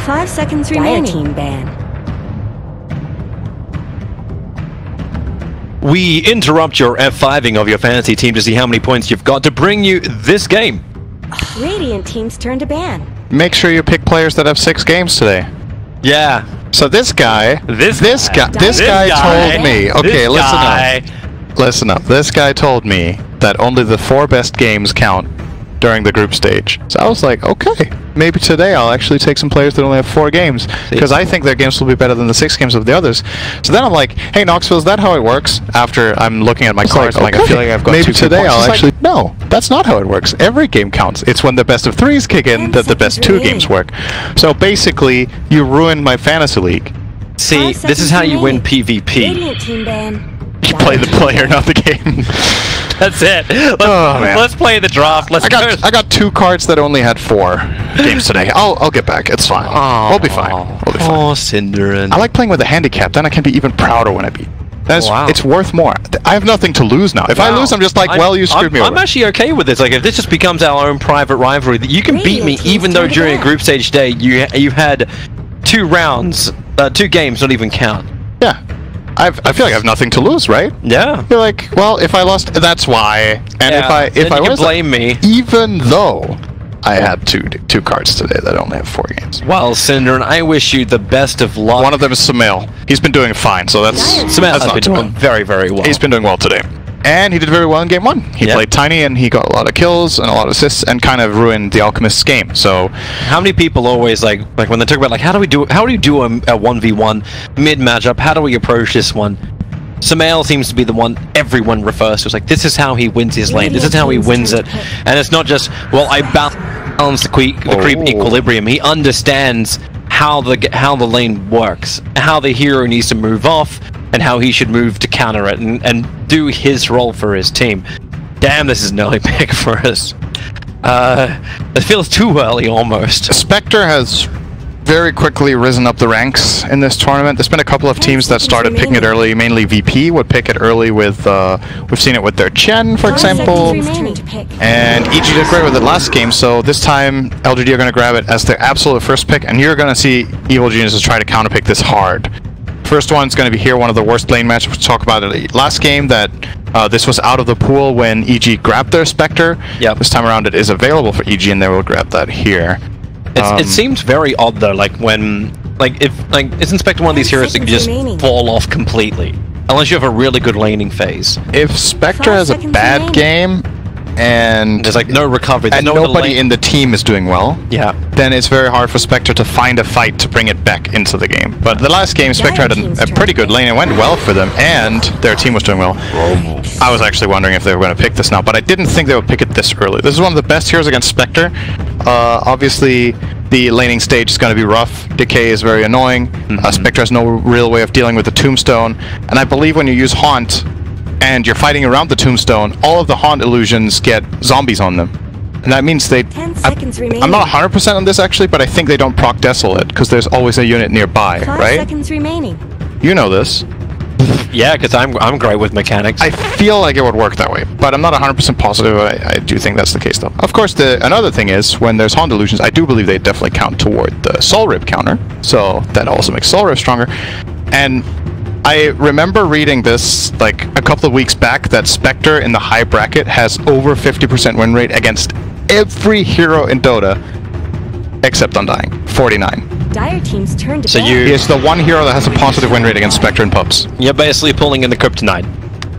5 seconds remaining. Team ban. We interrupt your F5ing of your fantasy team to see how many points you've got to bring you this game. Radiant team's turn to ban. Make sure you pick players that have 6 games today. Yeah. So this guy told me. Okay, listen up. This guy told me that only the 4 best games count during the group stage. So I was like, okay, maybe today I'll actually take some players that only have 4 games, because I think their games will be better than the 6 games of the others. So then I'm like, hey Knoxville, is that how it works? After I'm looking at my cards, I'm like, I feel like I've got maybe today I'll actually... No, that's not how it works. Every game counts. It's when the best of 3s kick in that the best 2 games work. So basically, you ruined my fantasy league. See, this is how you win PvP. Radiant team ban. You play the player, not the game. That's it. Let's play the draft. I got 2 cards that only had 4 games today. I'll get back. It's fine. We'll be fine. We'll be fine. Oh, Cinderin. I like playing with a handicap. Then I can be even prouder when I beat. It's worth more. I have nothing to lose now. If I lose, I'm just like, well, you screwed me over. I'm actually okay with this. Like, if this just becomes our own private rivalry, that you can beat me, even though during a group stage day you had 2 rounds, 2 games don't even count. Yeah. I feel like I have nothing to lose, right? Yeah. You're like, well, if I lost, that's why. And if I was, blame me. Even though I had two cards today that only have 4 games. Well, Cinderin, I wish you the best of luck. One of them is Samael. He's been doing fine, so that's Samael's been doing very, very well. He's been doing well today. And he did very well in game 1. He played tiny and he got a lot of kills and a lot of assists and kind of ruined the Alchemist's game. So how many people always like when they talk about like how do we do a 1v1 mid matchup, how do we approach this one? Samael seems to be the one everyone refers to. It's like, this is how he wins his lane. This is how he wins it. And it's not just, well, I balance the creep equilibrium. He understands how the lane works, how the hero needs to move off, and how he should move to counter it and do his role for his team. Damn, this is an early pick for us. It feels too early almost. Spectre has very quickly risen up the ranks in this tournament. There's been a couple of teams that started picking it early. Mainly VP would pick it early with, we've seen it with their Chen, for example. And EG did great with it last game, so this time LGD are going to grab it as their absolute first pick, and you're going to see Evil Geniuses try to counterpick this hard. First one's going to be here, one of the worst lane matchups. We talked about it last game, that this was out of the pool when EG grabbed their Spectre. Yep. This time around it is available for EG, and they will grab that here. It seems very odd though, like when, isn't Spectre one of these heroes that can just fall off completely? Unless you have a really good laning phase. If Spectre has a bad game, and there's like no recovery, and nobody in the team is doing well, then it's very hard for Spectre to find a fight to bring it back into the game. But the last game, Spectre had a pretty good lane. It went well for them, and their team was doing well. I was actually wondering if they were going to pick this now, but I didn't think they would pick it this early. This is one of the best heroes against Spectre. Obviously, the laning stage is going to be rough. Decay is very annoying. Spectre has no real way of dealing with the Tombstone, and I believe when you use Haunt, and you're fighting around the Tombstone, all of the Haunt illusions get zombies on them. And that means they... I'm not 100% on this actually, but I think they don't proc Desolate, because there's always a unit nearby, right? 5 seconds remaining. You know this. Yeah, because I'm great with mechanics. I feel like it would work that way, but I'm not 100% positive. I do think that's the case though. Of course, another thing is, when there's Haunt illusions, I do believe they definitely count toward the Soul Rip counter, so that also makes Soul Rip stronger. And I remember reading this like a couple of weeks back, that Spectre in the high bracket has over 50% win rate against every hero in Dota except Undying, 49. Dire team's turn to he is the one hero that has a positive win rate against Spectre in pubs. You're basically pulling in the Kryptonite.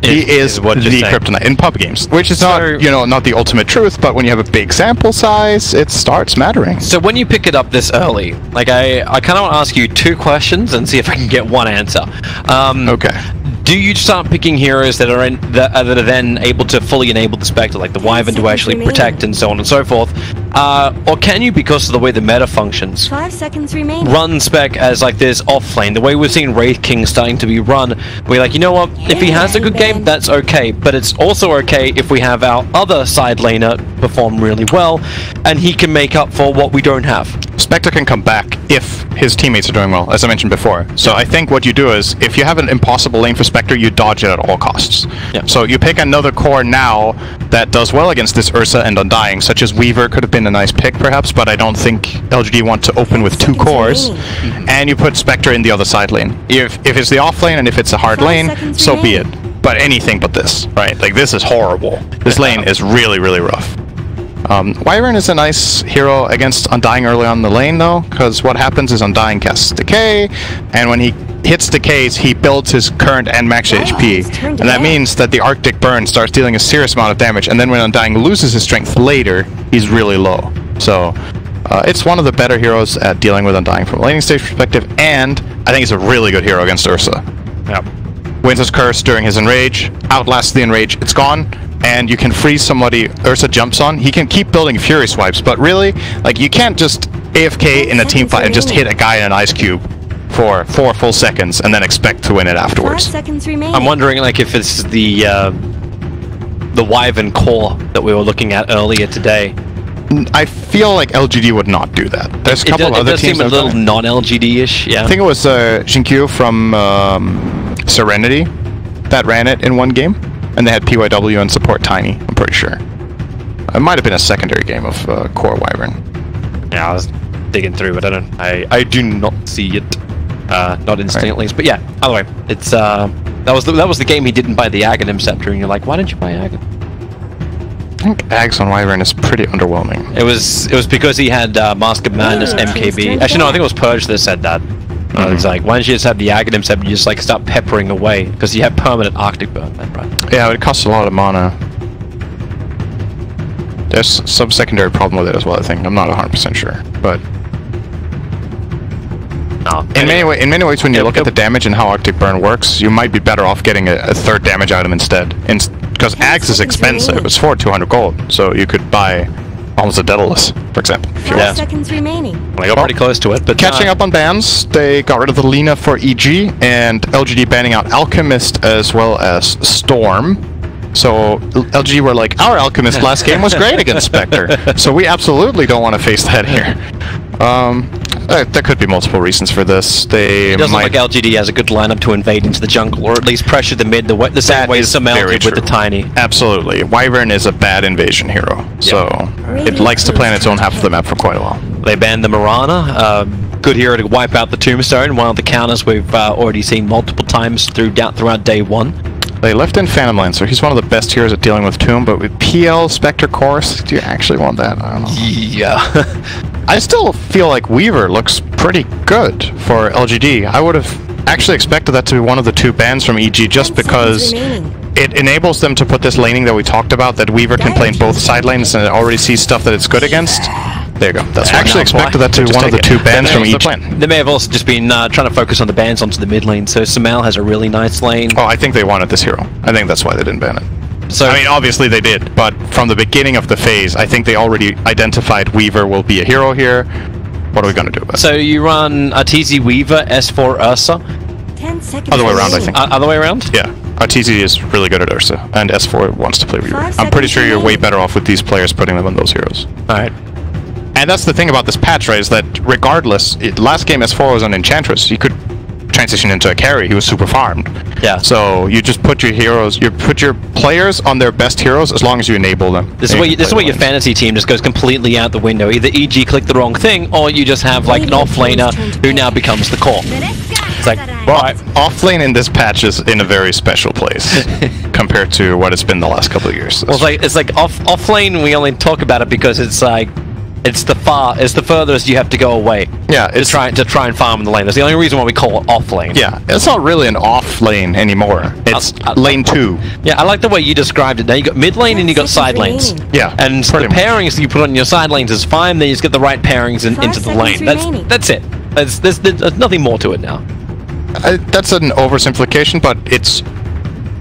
He is the Kryptonite in pub games, which is not, not the ultimate truth, but when you have a big sample size, it starts mattering. So when you pick it up this early, like I kind of want to ask you 2 questions and see if I can get one answer. Okay. Do you start picking heroes that are then able to fully enable the Spectre, like the Wyvern to actually protect and so on and so forth? Or can you, because of the way the meta functions, 5 seconds remaining, run Spec as like this off lane? The way we've seen Wraith King starting to be run, we're like, you know what, if he has a good game, that's okay, but it's also okay if we have our other side laner perform really well, and he can make up for what we don't have. Spectre can come back if his teammates are doing well, as I mentioned before. So I think what you do is, if you have an impossible lane for Spectre, you dodge it at all costs. So you pick another core now that does well against this Ursa and Undying, such as Weaver could have been been a nice pick perhaps, but I don't think LGD want to open with 2 cores, and you put Spectre in the other side lane. If it's the off lane and if it's a hard lane, so be it. But anything but this, right? Like, this is horrible. This lane is really, really rough. Wyvern is a nice hero against Undying early on in the lane, though, because what happens is Undying casts Decay, and when he hits Decays, he builds his current and max HP, and that means that the Arctic Burn starts dealing a serious amount of damage, and then when Undying loses his strength later, he's really low. So, it's one of the better heroes at dealing with Undying from a laning stage perspective, and I think it's a really good hero against Ursa. Yep. Wins his curse during his enrage, outlasts the enrage, it's gone, and you can freeze somebody Ursa jumps on. He can keep building Fury Swipes, but really, like, you can't just AFK in a team fight and just hit a guy in an ice cube for 4 full seconds and then expect to win it afterwards. 5 seconds remaining. I'm wondering, like, if it's the Wyvern core that we were looking at earlier today. I feel like LGD would not do that. There's a couple of other teams that seem a little non-LGD-ish, yeah. I think it was Jinkyu from Serenity that ran it in one game, and they had PYW and support Tiny, I'm pretty sure. It might have been a secondary game of core Wyvern. Yeah, I was digging through, but I do not see it. Not instantly at least, but yeah, either way, it's that was the game he didn't buy the Aghanim Scepter, and you're like, why didn't you buy Aghanim? I think Ags on Wyvern is pretty underwhelming. It was because he had Mask of Madness MKB. Actually, no, I think it was Purge that said that. It's like, why don't you just have the Aghanim Scepter and you just like start peppering away, because you have permanent Arctic Burn, right? Yeah, it costs a lot of mana. There's some secondary problem with it as well, I think. I'm not 100% sure, but no, in many ways, when you look at the damage and how Arctic Burn works, you might be better off getting a third damage item instead. Because Ags is expensive. It's for 200 gold, so you could buy almost a Daedalus, for example. 5 seconds remaining. I got pretty close to it, but catching up on bans, they got rid of the Lina for EG, and LGD banning out Alchemist as well as Storm. So LGD were like, our Alchemist last game was great against Spectre, so we absolutely don't want to face that here. There could be multiple reasons for this. It doesn't look like LGD has a good lineup to invade into the jungle, or at least pressure the mid the same way Samel did with the Tiny. Absolutely. Wyvern is a bad invasion hero, so it likes to play on its own half of the map for quite a while. They banned the Mirana, good hero to wipe out the Tombstone, one of the counters we've already seen multiple times throughout day 1. They left in Phantom Lancer. He's one of the best heroes at dealing with Tomb, but with PL, Spectre, Chorus, do you actually want that? I don't know. Yeah. I still feel like Weaver looks pretty good for LGD. I would have actually expected that to be one of the 2 bans from EG just because it enables them to put this laning that we talked about, that Weaver can play in both side lanes and it already sees stuff that it's good against. There you go. That's I actually expected that to be one of the 2 bans from each lane. They may have also just been trying to focus on the bans onto the mid lane, so Samel has a really nice lane. Oh, I think they wanted this hero. I think that's why they didn't ban it. So, I mean, obviously they did, but from the beginning of the phase, I think they already identified Weaver will be a hero here. What are we going to do about it? So you run Arteezy Weaver, S4 Ursa? 10 seconds. Other way around, I think. Other way around? Yeah. Arteezy is really good at Ursa, and S4 wants to play Weaver. I'm pretty sure you're way better off with these players putting them on those heroes. Alright. And that's the thing about this patch, right, is that regardless, last game S4 was on Enchantress. You could transition into a carry. He was super farmed. Yeah. So you just put your heroes, you put your players on their best heroes as long as you enable them. This is where your fantasy team just goes completely out the window. Either EG click the wrong thing, or you just have like an off-laner who now becomes the core. It's like, right. Off-lane in this patch is in a very special place compared to what it's been the last couple of years. Well, it's like off-lane, we only talk about it because it's like, it's the furthest you have to go away. Yeah, to try and farm in the lane. That's the only reason why we call it off lane. Yeah, it's not really an off lane anymore. It's lane 2. Yeah, I like the way you described it. Now you got mid lane and you got side lanes. Yeah, and the pairings you put on your side lanes is fine. Then you just get the right pairings into the lane. That's it. There's nothing more to it now. That's an oversimplification, but it's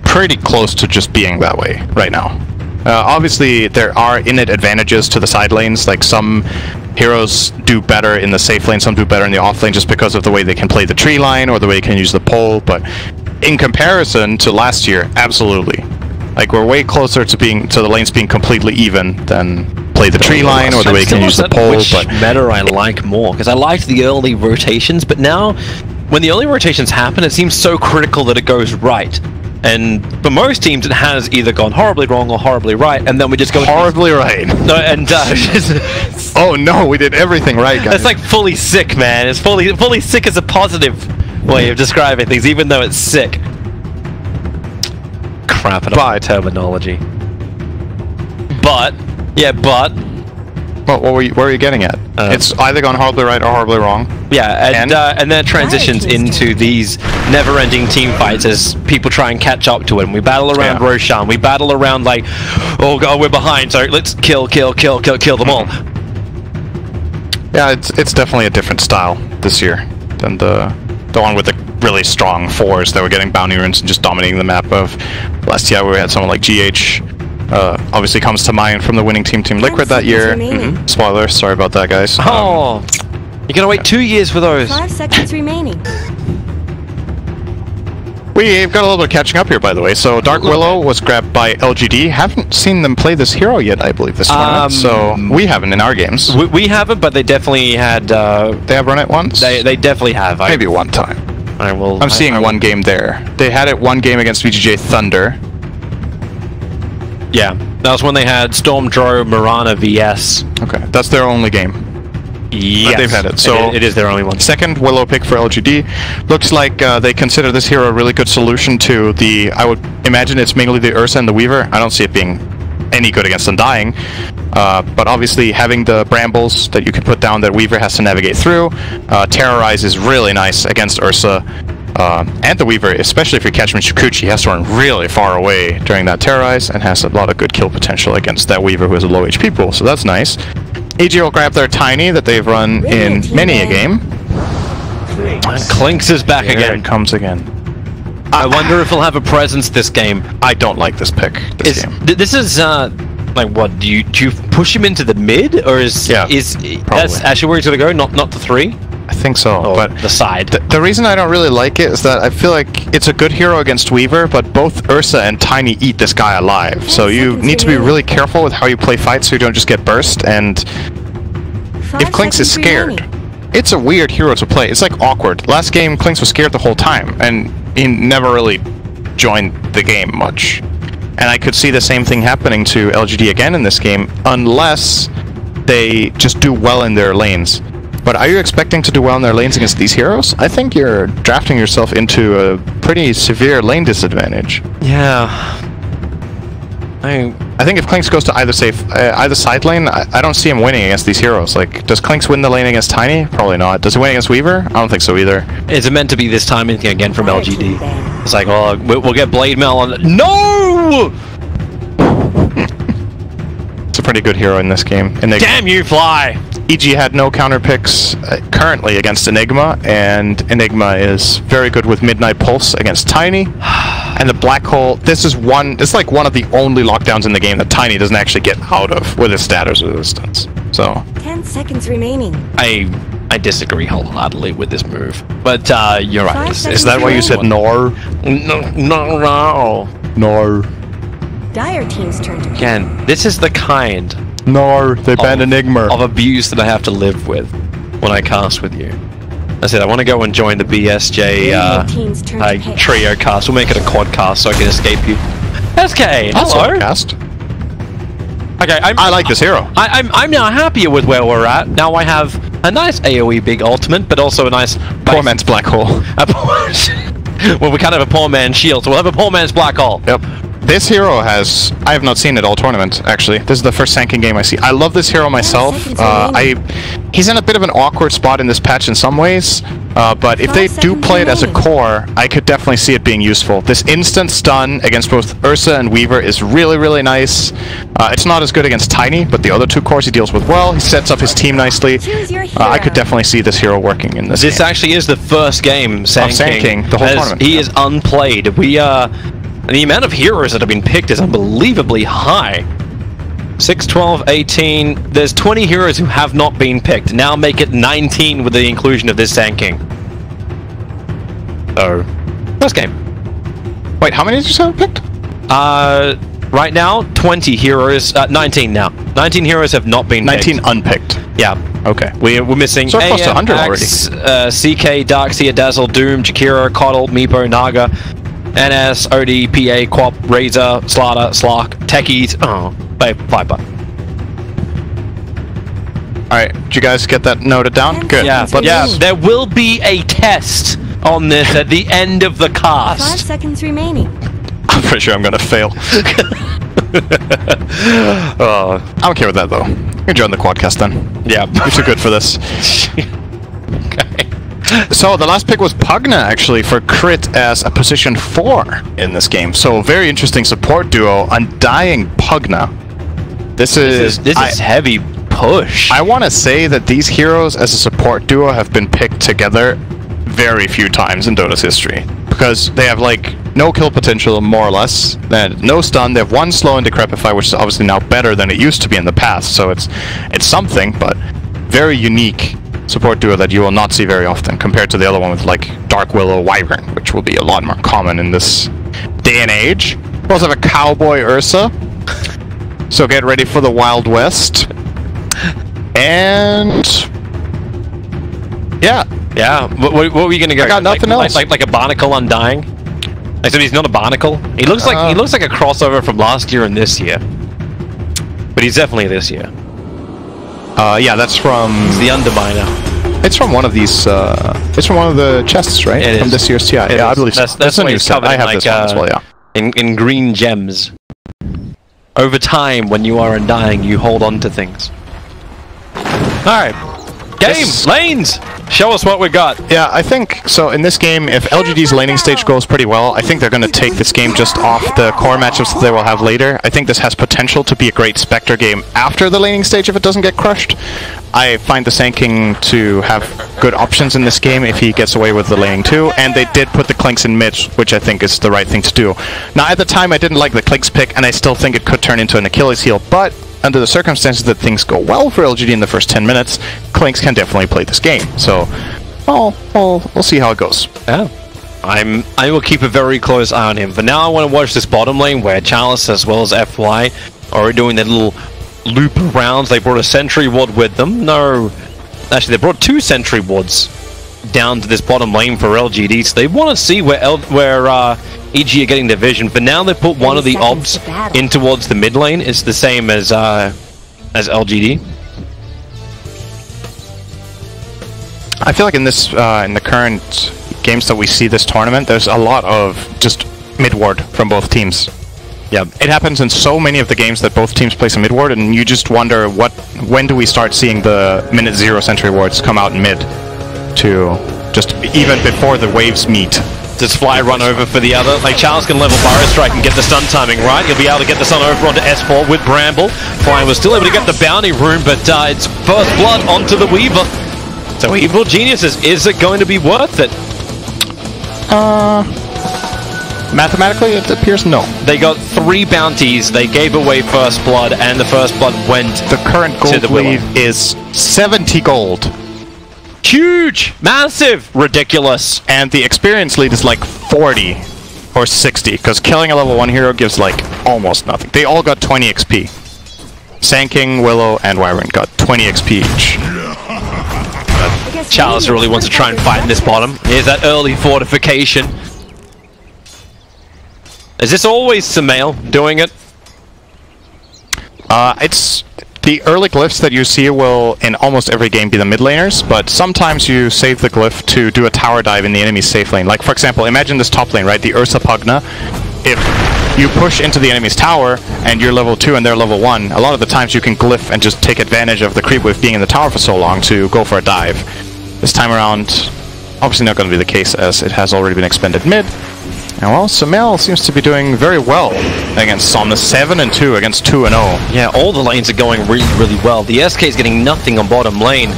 pretty close to just being that way right now. Obviously, there are innate advantages to the side lanes, like some heroes do better in the safe lane, some do better in the off lane just because of the way they can play the tree line or the way they can use the pole, but in comparison to last year, absolutely. Like, we're way closer to the lanes being completely even than play the tree line or the way you can use the pole. Which meta I like more, because I liked the early rotations, but now, when the early rotations happen, it seems so critical that it goes right. And for most teams, it has either gone horribly wrong or horribly right, and then we just go horribly right. No, and oh no, we did everything right, guys. It's like fully sick, man. It's fully sick is a positive way of describing things, even though it's sick. Crap at my terminology. But Well, where were you getting at? It's either gone horribly right or horribly wrong. Yeah, and then it transitions into these never-ending team fights as people try and catch up to it. And we battle around Roshan. We battle around like, oh god, we're behind, so let's kill them all. Yeah, it's definitely a different style this year than the one with the really strong 4s that were getting bounty runes and just dominating the map of last year, where we had someone like GH. Obviously comes to mind from the winning Team Liquid that year. Spoiler, sorry about that, guys. Oh, you're gonna wait 2 years for those. 5 seconds remaining. We've got a little bit of catching up here, by the way. So Dark Willow was grabbed by LGD. Haven't seen them play this hero yet, I believe, this tournament. So we haven't in our games. We haven't, but they definitely had. They have run it once. They definitely have. Maybe one time. I'm seeing one game there. They had it one game against VGJ Thunder. Yeah, that was when they had Stormdro, Mirana, VS. Okay, that's their only game. Yes, they've had it. So it is their only one. Second Willow pick for LGD. Looks like they consider this hero a really good solution to the. I would imagine it's mainly the Ursa and the Weaver. I don't see it being any good against Undying. But obviously having the brambles that you can put down that Weaver has to navigate through. Terrorize is really nice against Ursa. And the Weaver, especially if you catch him in Shukuchi, he has to run really far away during that Terrorize and has a lot of good kill potential against that Weaver who has a low HP pool, so that's nice. EG will grab their Tiny that they've run in many a game. And Clinks is back again. There it comes again. I wonder if he'll have a presence this game. I don't like this pick, this game. This is, like, what, do you push him into the mid? Or is that's actually where he's going to go, not the 3? I think so, but the side. The reason I don't really like it is that I feel like it's a good hero against Weaver, but both Ursa and Tiny eat this guy alive. So you need to be really careful with how you play fights so you don't just get burst. And if Clinks is scared, it's a weird hero to play. It's like awkward. Last game, Clinks was scared the whole time, and he never really joined the game much. And I could see the same thing happening to LGD again in this game, unless they just do well in their lanes. But are you expecting to do well in their lanes against these heroes? I think you're drafting yourself into a pretty severe lane disadvantage. Yeah. I think if Clinks goes to either side lane, I don't see him winning against these heroes. Like, does Clinks win the lane against Tiny? Probably not. Does he win against Weaver? I don't think so either. Is it meant to be this time again from LGD? It's like, oh, we'll get Blade Mail on. No! It's a pretty good hero in this game. Damn you, Fly! EG had no counter picks currently against Enigma, and Enigma is very good with Midnight Pulse against Tiny. And the Black Hole, it's like one of the only lockdowns in the game that Tiny doesn't actually get out of with his status resistance. So 10 seconds remaining. I disagree wholeheartedly with this move, but you're right. Is that why you said nor? No. Nor. Dire team's turn to Again, this is the kind they banned Enigma of abuse that I have to live with when I cast with you. I said I want to go and join the BSJ trio cast. We'll make it a quad cast so I can escape you. SK, hello. Cast. Okay, I like this hero. I'm now happier with where we're at. Now I have a nice AoE big ultimate, but also a nice poor man's black hole. Well, we kind of have a poor man's shield, so we'll have a poor man's black hole. Yep. This hero has... I have not seen it all tournament, actually. This is the first Sankin game I see. I love this hero myself. He's in a bit of an awkward spot in this patch in some ways, but if they do play it as a core, I could definitely see it being useful. This instant stun against both Ursa and Weaver is really, really nice. It's not as good against Tiny, but the other two cores he deals with well. He sets up his team nicely. I could definitely see this hero working in this game. This actually is the first game Sand King, the whole tournament. He is unplayed. The amount of heroes that have been picked is unbelievably high. 6, 12, 18. There's 20 heroes who have not been picked. Now make it 19 with the inclusion of this Sand King. So, first game. Wait, how many did you say picked? Right now, 20 heroes. 19 now. 19 heroes have not been 19 picked. unpicked. Yeah. Okay. We're missing so close to 100 already. CK, Darkseer, Dazzle, Doom, Jakiro, Coddle, Meepo, Naga. NS, OD, PA, Quap, Razor, Slaughter, Slark, Techies. Oh, Viper. Alright, did you guys get that noted down? Good. Yeah, but yeah, there will be a test on this at the end of the 5 cast. seconds remaining. I'm pretty sure I'm gonna fail. I don't care with that though. You can join the quadcast then. Yeah. You're too good for this. Okay. So the last pick was Pugna actually for crit as a position 4 in this game. So very interesting support duo, Undying Pugna. This is heavy push. I want to say that these heroes as a support duo have been picked together very few times in Dota's history. Because they have like no kill potential more or less, no stun, they have 1 slow and decrepify, which is obviously now better than it used to be in the past. So it's something, but very unique support duo that you will not see very often compared to the other one with like Dark Willow Wyvern, which will be a lot more common in this day and age. We also have a Cowboy Ursa, so get ready for the Wild West. And yeah, what were you gonna go? I got nothing else. Like a Barnacle Undying. I said he's not a Barnacle. He looks like a crossover from last year and this year, but he's definitely this year. Yeah, that's from... He's the Underminer. It's from one of these, it's from one of the chests, right? It from is. this year's TI. Yeah, I believe so. That's a what new he's set. covered I have in, this one as well, yeah. In green gems. Over time, when you are undying, you hold on to things. Alright. Game! Lanes! Show us what we got. Yeah, I think, so in this game, if LGD's laning stage goes pretty well, I think they're going to take this game just off the core matchups that they will have later. I think this has potential to be a great Spectre game after the laning stage if it doesn't get crushed. I find the Sand King to have good options in this game if he gets away with the laning too, and they did put the Clinks in mid, which I think is the right thing to do. Now, at the time, I didn't like the Clinks pick, and I still think it could turn into an Achilles heel, but under the circumstances that things go well for LGD in the first 10 minutes, Clinks can definitely play this game. So, we'll see how it goes. Yeah. I will keep a very close eye on him. For now, I want to watch this bottom lane where Chalice as well as FY are doing their little loop rounds. They brought a Sentry Ward with them. No, actually, they brought 2 Sentry Wards down to this bottom lane for LGD. So they want to see where EG are getting their vision. For now, they put one of the obs in towards the mid lane. It's the same as LGD. I feel like in this in the current games that we see this tournament, there's a lot of just mid ward from both teams. Yeah, it happens in so many of the games that both teams play some mid ward, and you just wonder when do we start seeing the minute 0 sentry wards come out in mid to just even before the waves meet. Does Fly run over for the other? Like, Charles can level Burrow Strike and get the stun timing right. He'll be able to get the stun over onto S4 with Bramble. Fly was still able to get the bounty room, but it's first blood onto the Weaver. So Evil Geniuses, is it going to be worth it? Mathematically, it appears no. They got 3 bounties. They gave away first blood, and the first blood went the current gold to the lead is 70 gold. Huge! Massive! Ridiculous. And the experience lead is like 40 or 60, because killing a level 1 hero gives like almost nothing. They all got 20 XP. Sand King, Willow, and Wyvern got 20 XP each. Chalice really wants to try and fight in this bottom. Here's that early fortification. Is this always Sumail doing it? It's the early glyphs that you see will in almost every game be the mid laners, but sometimes you save the glyph to do a tower dive in the enemy's safe lane. Like, for example, imagine this top lane, right? The Ursa Pugna. If you push into the enemy's tower and you're level 2 and they're level 1, a lot of the times you can glyph and just take advantage of the creep wave being in the tower for so long to go for a dive. This time around, obviously not going to be the case as it has already been expended mid. And well, Sumail seems to be doing very well against Somnus. 7-2 against 2-0. Yeah, all the lanes are going really, really well. The SK is getting nothing on bottom lane.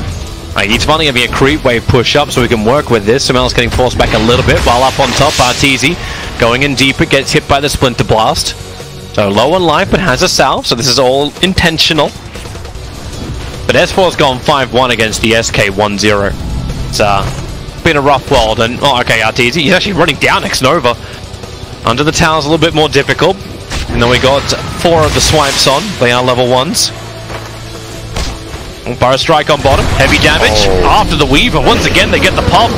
He's finally having a creep wave push up so we can work with this. Sumail's getting forced back a little bit, while up on top, Arteezy going in deeper, gets hit by the Splinter Blast. So low on life, but has a salve, so this is all intentional. But S4's gone 5-1 against the SK 1-0. It's been a rough world, and oh, okay, Arteezy, he's actually running down X-Nova. Under the tower's a little bit more difficult. And then we got 4 of the swipes on. They are level 1s. Burrow Strike on bottom. Heavy damage after the Weaver. Once again, they get the pop.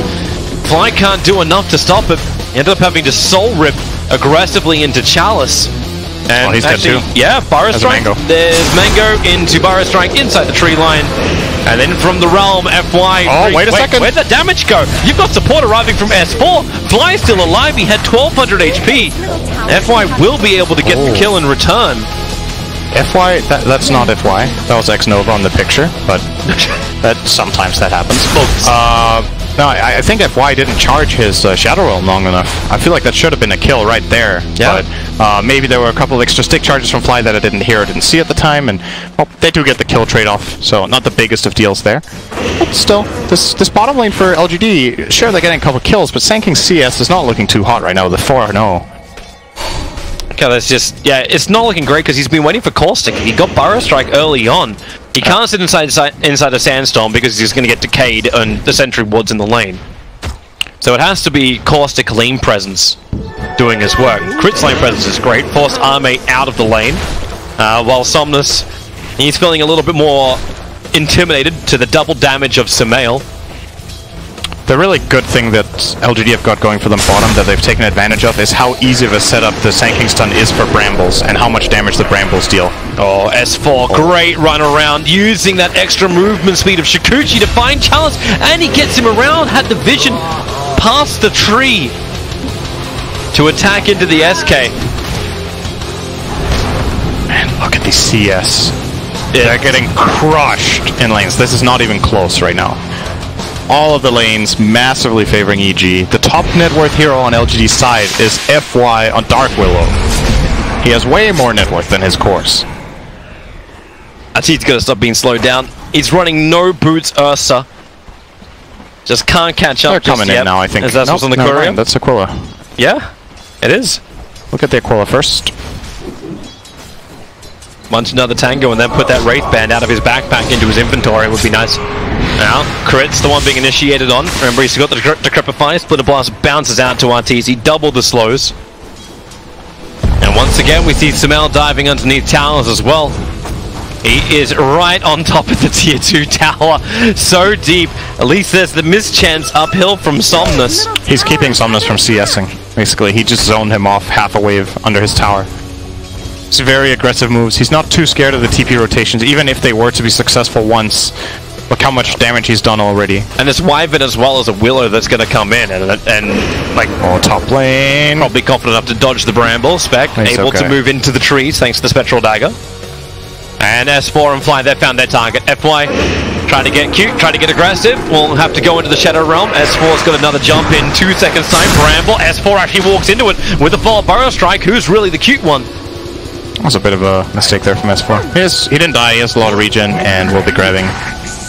Fly can't do enough to stop it. ended up having to soul rip aggressively into Chalice. And he's actually, dead too. yeah, Burrow Strike. There's Mango into Burrow Strike inside the tree line. And then from the realm, FY. Oh, wait a second. Where'd the damage go? You've got support arriving from S4. Fly still alive. He had 1200 HP. FY will be able to get the kill in return. FY, that's not FY. That was X-Nova on the picture, but sometimes that happens. No, I think FY didn't charge his Shadow Realm long enough. I feel like that should have been a kill right there. Yeah. But maybe there were a couple of extra stick charges from Fly that I didn't hear or didn't see at the time, and well, they do get the kill trade-off, so not the biggest of deals there. But still, this bottom lane for LGD, sure they're getting a couple kills, but Sand King CS is not looking too hot right now with the 4-0. Okay, that's just, yeah, it's not looking great because he's been waiting for Caustic. He got Burrow Strike early on. He can't sit inside a Sandstorm because he's going to get decayed on the Sentry Woods in the lane. So it has to be Caustic lane presence doing his work. Crit's lane presence is great. Force Arme out of the lane. While Somnus, he's feeling a little bit more intimidated to the double damage of Sumail. The really good thing that LGD have got going for them bottom that they've taken advantage of is how easy of a setup the Sand King stun is for Brambles and how much damage the Brambles deal. Oh, S4, great run around, using that extra movement speed of Shikuchi to find Chalice, and he gets him around, had the vision past the tree to attack into the SK. Man, look at the CS. They're getting crushed in lanes. This is not even close right now. All of the lanes massively favoring EG. The top net worth hero on LGD's side is FY on Dark Willow. He has way more net worth than his course. I think he's gonna stop being slowed down. He's running no boots Ursa. Just can't catch up. They're coming in now, I think. Is that what's on the courier? That's Aquila. Yeah, it is. Look at the Aquila first. Munch another Tango and then put that Wraith Band out of his backpack into his inventory would be nice. Now, Crit's the one being initiated on. Remember, he's got the Decrepify. Splitter Blast bounces out to RTZ, double the slows. And once again, we see Sumail diving underneath towers as well. He is right on top of the tier 2 tower. So deep. At least there's the mischance uphill from Somnus. He's keeping Somnus from CSing, basically. He just zoned him off half a wave under his tower. It's very aggressive moves. He's not too scared of the TP rotations, even if they were to be successful once. Look how much damage he's done already. And it's Wyvern as well as a Willow that's going to come in and like... Oh, top lane. Probably confident enough to dodge the Bramble. Spec able to move into the trees thanks to the Spectral Dagger. And S4 and Fly, they found their target. FY trying to get cute, trying to get aggressive. We'll have to go into the Shadow Realm. S4's got another jump in 2 seconds time. Bramble, S4 actually walks into it with a fall Burrow Strike. Who's really the cute one? That was a bit of a mistake there from S4. He didn't die, he has a lot of regen, and will be grabbing.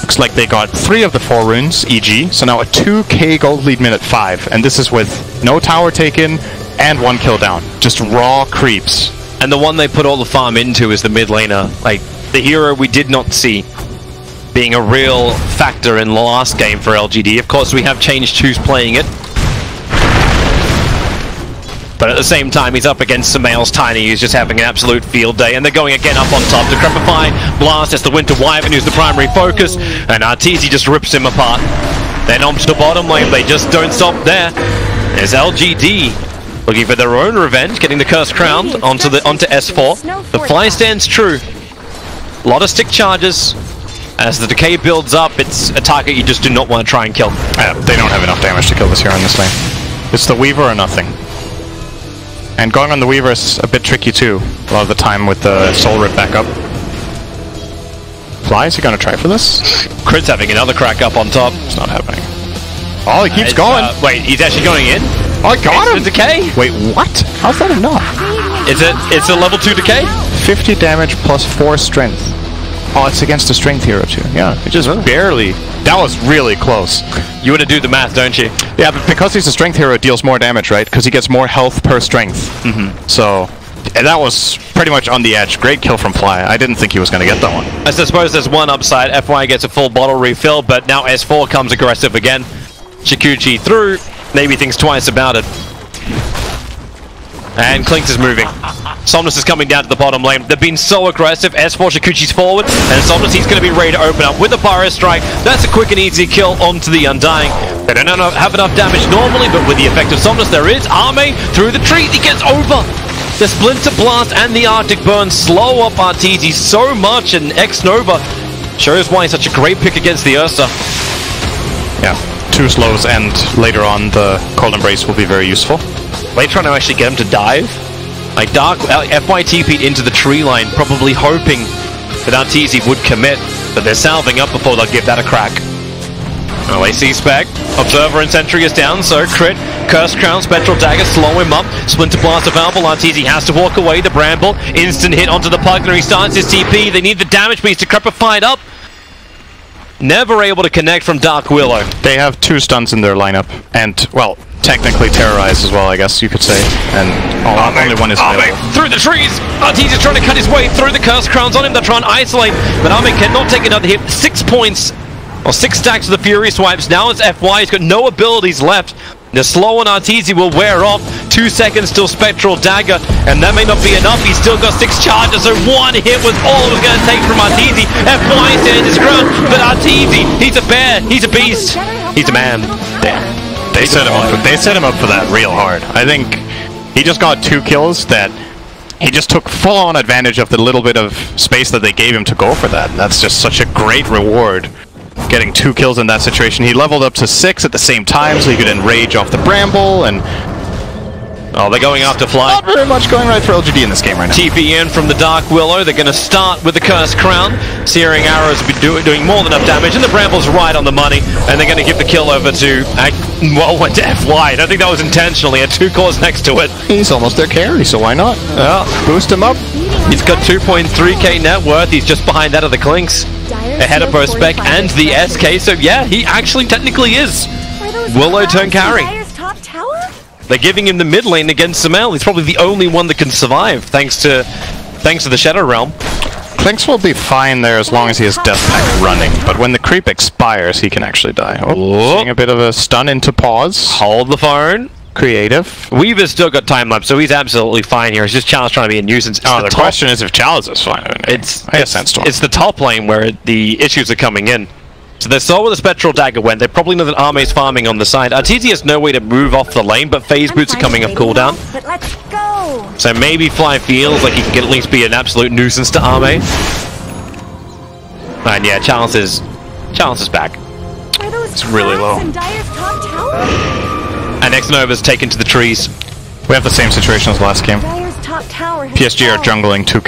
Looks like they got 3 of the 4 runes, EG, so now a 2k gold lead minute 5, and this is with no tower taken and 1 kill down. Just raw creeps. And the one they put all the farm into is the mid laner, like the hero we did not see being a real factor in the last game for LGD. Of course, we have changed who's playing it. But at the same time, he's up against Sumail's Tiny, who's just having an absolute field day. And they're going again up on top. Decrepify, Blast as the Winter Wyvern, who's the primary focus. And Arteezy just rips him apart. Then onto the bottom lane, they just don't stop there. There's LGD looking for their own revenge, getting the Cursed Crown onto S4. The Fly stands true. A lot of stick charges. As the decay builds up, it's a target you just do not want to try and kill. They don't have enough damage to kill this hero in this lane. It's the Weaver or nothing. And going on the Weaver is a bit tricky too, a lot of the time with the Soul Rip back up. Fly, is he going to try for this? Crit's having another crack up on top. It's not happening. Oh, he keeps going! Wait, he's actually going in? Oh, I got him! Decay? Wait, what? How's that enough? It's a level 2 decay? 50 damage plus 4 strength. Oh, it's against a strength hero too. Yeah, it just barely. That was really close. You want to do the math, don't you? Yeah, but because he's a strength hero, it deals more damage, right? Because he gets more health per strength. So, that was pretty much on the edge. Great kill from Fly. I didn't think he was going to get that one. I suppose there's one upside. FY gets a full bottle refill, but now S4 comes aggressive again. Shikuchi through. Maybe thinks twice about it. And Clinks is moving. Somnus is coming down to the bottom lane. They've been so aggressive. S4 Shikuchi's forward, and Somnus, he's going to be ready to open up with the Pyro Strike. That's a quick and easy kill onto the Undying. They don't have enough damage normally, but with the effect of Somnus, there is Arme through the trees. He gets over. The Splinter Blast and the Arctic Burn slow up Arteezy so much, and X-Nova shows why he's such a great pick against the Ursa. Yeah, 2 slows, and later on the Cold Embrace will be very useful. They're trying to actually get him to dive. Like Dark FYTP'd into the tree line, probably hoping that Arteezy would commit, but they're salving up before they'll give that a crack. Oh, they see Spec. Observer and Sentry is down, so Crit, Curse Crown, Spectral Dagger, slow him up. Splinter Blast available. Arteezy has to walk away. The Bramble, instant hit onto the Pugner. He starts his TP. They need the damage piece to crepify it up. Never able to connect from Dark Willow. They have 2 stuns in their lineup, and, well, technically Terrorize as well, I guess you could say. And only one is available. Through the trees! Arteezy's trying to cut his way through the Curse Crowns on him. They're trying to isolate, but Arme cannot take another hit. 6 points, or 6 stacks of the Fury Swipes. Now it's FY. He's got no abilities left. The slow on Arteezy will wear off. 2 seconds till Spectral Dagger, and that may not be enough. He's still got 6 charges, so 1 hit was all it was going to take from Arteezy. FY stands his ground, but Arteezy, he's a bear, he's a beast, he's a man. Damn. They set him up for that real hard. I think he just got 2 kills that he just took full-on advantage of the little bit of space that they gave him to go for that. That's just such a great reward. Getting 2 kills in that situation. He leveled up to 6 at the same time, so he could enrage off the Bramble, and... Oh, they're going after Fly. Not very much going right for LGD in this game right now. TP in from the Dark Willow. They're going to start with the Curse Crown. Searing Arrows will be doing more than enough damage, and the Bramble's right on the money, and they're going to give the kill over to... Well, went to FY. I don't think that was intentionally. Had 2 cores next to it. He's almost their carry, so why not? Boost him up. He's got 2.3k net worth. He's just behind that of the Clinks. Ahead of both Spec and the SK, so yeah, he actually technically is Willow turn carry. They're giving him the mid lane against Samel. He's probably the only one that can survive, thanks to the Shadow Realm. Clinks will be fine there as long as he has Death Pact running, but when the creep expires, he can actually die. Oh, seeing a bit of a stun into pause. Hold the phone. Creative. Weaver's still got time left, so he's absolutely fine here. It's just Chalice trying to be a nuisance. Oh, the question is if Chalice is fine. It's the top lane where the issues are coming in. So they saw where the Spectral Dagger went. They probably know that Arme's farming on the side. Arteezy has no way to move off the lane, but Phase Boots are coming off cooldown. But let's go. So maybe Fly feels like he can at least be an absolute nuisance to Arme. And yeah, Chalice is back. It's really low. And X-Nova's taken to the trees. We have the same situation as last game. PSG are jungling two